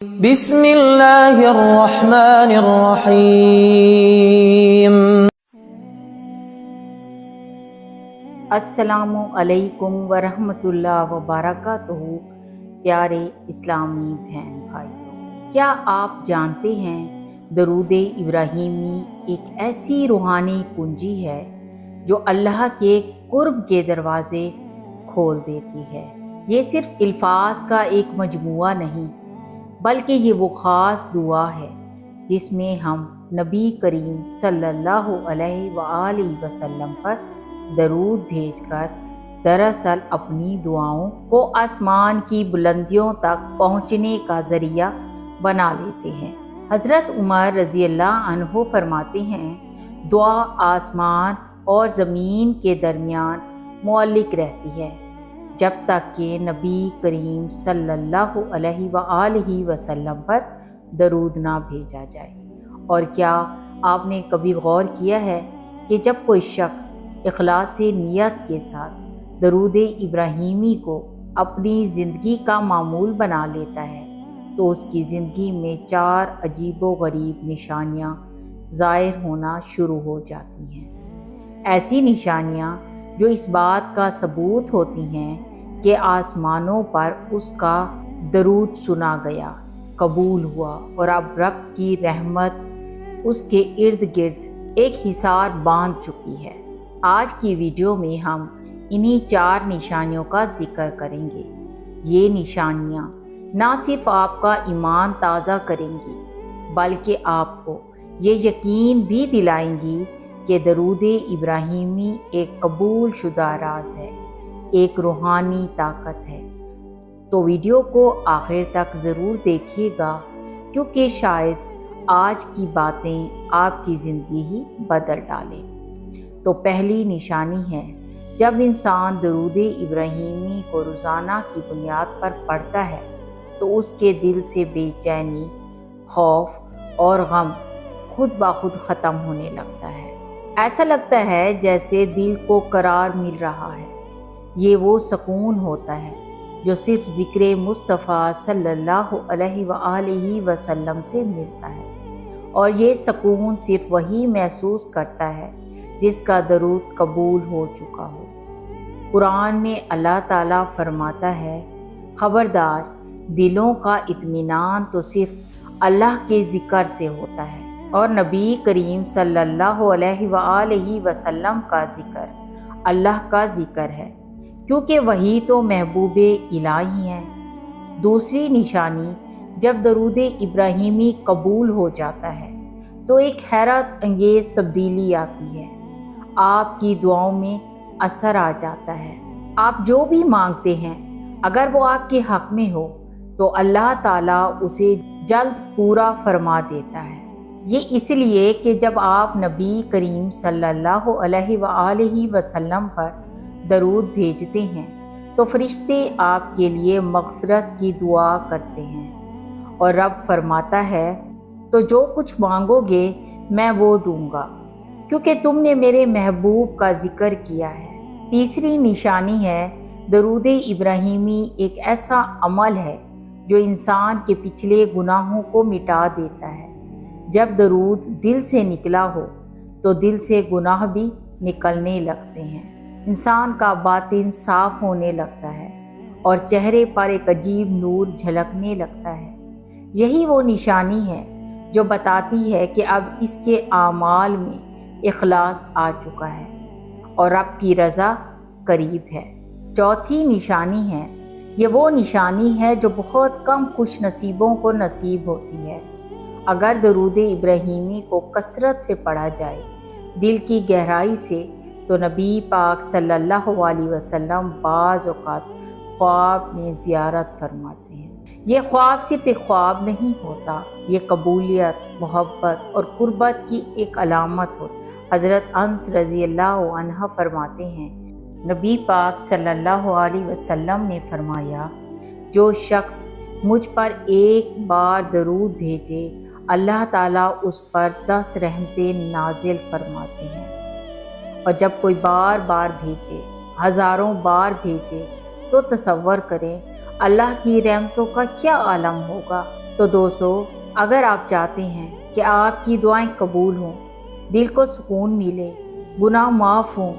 بسم اللہ الرحمن الرحیم۔ السلام علیکم ورحمۃ اللہ وبرکاتہ۔ پیارے اسلامی بہن بھائیوں، کیا آپ جانتے ہیں درود ابراہیمی ایک ایسی روحانی کنجی ہے جو اللہ کے قرب کے دروازے کھول دیتی ہے۔ یہ صرف الفاظ کا ایک مجموعہ نہیں بلکہ یہ وہ خاص دعا ہے جس میں ہم نبی کریم صلی اللہ علیہ وآلہ وسلم پر درود بھیج کر دراصل اپنی دعاؤں کو آسمان کی بلندیوں تک پہنچنے کا ذریعہ بنا لیتے ہیں۔ حضرت عمر رضی اللہ عنہ فرماتے ہیں، دعا آسمان اور زمین کے درمیان معلق رہتی ہے جب تک کہ نبی کریم صلی اللہ علیہ وآلہ وسلم پر درود نہ بھیجا جائے۔ اور کیا آپ نے کبھی غور کیا ہے کہ جب کوئی شخص اخلاص نیت کے ساتھ درود ابراہیمی کو اپنی زندگی کا معمول بنا لیتا ہے تو اس کی زندگی میں 4 عجیب و غریب نشانیاں ظاہر ہونا شروع ہو جاتی ہیں۔ ایسی نشانیاں جو اس بات کا ثبوت ہوتی ہیں کہ آسمانوں پر اس کا درود سنا گیا، قبول ہوا اور اب رب کی رحمت اس کے ارد گرد ایک حصار باندھ چکی ہے۔ آج کی ویڈیو میں ہم انہی 4 نشانیوں کا ذکر کریں گے۔ یہ نشانیاں نہ صرف آپ کا ایمان تازہ کریں گی بلکہ آپ کو یہ یقین بھی دلائیں گی کہ درود ابراہیمی ایک قبول شدہ راز ہے، ایک روحانی طاقت ہے۔ تو ویڈیو کو آخر تک ضرور دیکھیے گا کیونکہ شاید آج کی باتیں آپ کی زندگی ہی بدل ڈالیں۔ تو پہلی نشانی ہے، جب انسان درود ابراہیمی کو روزانہ کی بنیاد پر پڑھتا ہے تو اس کے دل سے بے چینی، خوف اور غم خود بخود ختم ہونے لگتا ہے۔ ایسا لگتا ہے جیسے دل کو قرار مل رہا ہے۔ یہ وہ سکون ہوتا ہے جو صرف ذکر مصطفیٰ صلی اللہ علیہ وآلہ وسلم سے ملتا ہے، اور یہ سکون صرف وہی محسوس کرتا ہے جس کا درود قبول ہو چکا ہو۔ قرآن میں اللہ تعالیٰ فرماتا ہے، خبردار، دلوں کا اطمینان تو صرف اللہ کے ذکر سے ہوتا ہے، اور نبی کریم صلی اللہ علیہ وآلہ وسلم کا ذکر اللہ کا ذکر ہے، کیونکہ وہی تو محبوب الہی ہیں۔ دوسری نشانی، جب درود ابراہیمی قبول ہو جاتا ہے تو ایک حیرت انگیز تبدیلی آتی ہے۔ آپ کی دعاؤں میں اثر آ جاتا ہے۔ آپ جو بھی مانگتے ہیں اگر وہ آپ کے حق میں ہو تو اللہ تعالیٰ اسے جلد پورا فرما دیتا ہے۔ یہ اس لیے کہ جب آپ نبی کریم صلی اللہ علیہ وآلہ وسلم پر درود بھیجتے ہیں تو فرشتے آپ کے لیے مغفرت کی دعا کرتے ہیں، اور رب فرماتا ہے، تو جو کچھ مانگو گے میں وہ دوں گا کیونکہ تم نے میرے محبوب کا ذکر کیا ہے۔ تیسری نشانی ہے، درود ابراہیمی ایک ایسا عمل ہے جو انسان کے پچھلے گناہوں کو مٹا دیتا ہے۔ جب درود دل سے نکلا ہو تو دل سے گناہ بھی نکلنے لگتے ہیں، انسان کا باطن صاف ہونے لگتا ہے اور چہرے پر ایک عجیب نور جھلکنے لگتا ہے۔ یہی وہ نشانی ہے جو بتاتی ہے کہ اب اس کے اعمال میں اخلاص آ چکا ہے اور رب کی رضا قریب ہے۔ چوتھی نشانی ہے، یہ وہ نشانی ہے جو بہت کم خوش نصیبوں کو نصیب ہوتی ہے۔ اگر درود ابراہیمی کو کثرت سے پڑھا جائے دل کی گہرائی سے تو نبی پاک صلی اللہ علیہ وسلم بعض اوقات خواب میں زیارت فرماتے ہیں۔ یہ خواب صرف ایک خواب نہیں ہوتا، یہ قبولیت، محبت اور قربت کی ایک علامت ہوتی ہے۔ حضرت انس رضی اللہ عنہ فرماتے ہیں، نبی پاک صلی اللہ علیہ وسلم نے فرمایا، جو شخص مجھ پر ایک بار درود بھیجے اللہ تعالیٰ اس پر 10 رحمتیں نازل فرماتے ہیں، اور جب کوئی بار بار بھیجے، ہزاروں بار بھیجے، تو تصور کریں اللہ کی رحمتوں کا کیا عالم ہوگا۔ تو دوستو، اگر آپ چاہتے ہیں کہ آپ کی دعائیں قبول ہوں، دل کو سکون ملے، گناہ معاف ہوں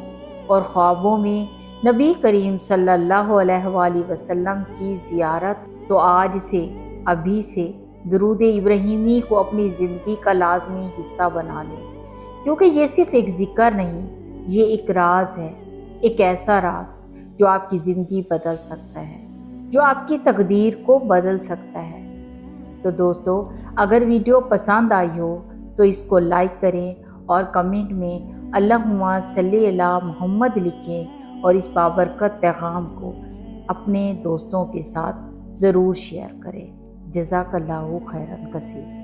اور خوابوں میں نبی کریم صلی اللہ علیہ وآلہ وسلم کی زیارت، تو آج سے، ابھی سے درود ابراہیمی کو اپنی زندگی کا لازمی حصہ بنا لیں، کیونکہ یہ صرف ایک ذکر نہیں، یہ ایک راز ہے، ایک ایسا راز جو آپ کی زندگی بدل سکتا ہے، جو آپ کی تقدیر کو بدل سکتا ہے۔ تو دوستو، اگر ویڈیو پسند آئی ہو تو اس کو لائک کریں اور کمنٹ میں اللہم صلی علی محمد لکھیں، اور اس بابرکت پیغام کو اپنے دوستوں کے ساتھ ضرور شیئر کریں۔ جزاک اللہ خیرا کثیر۔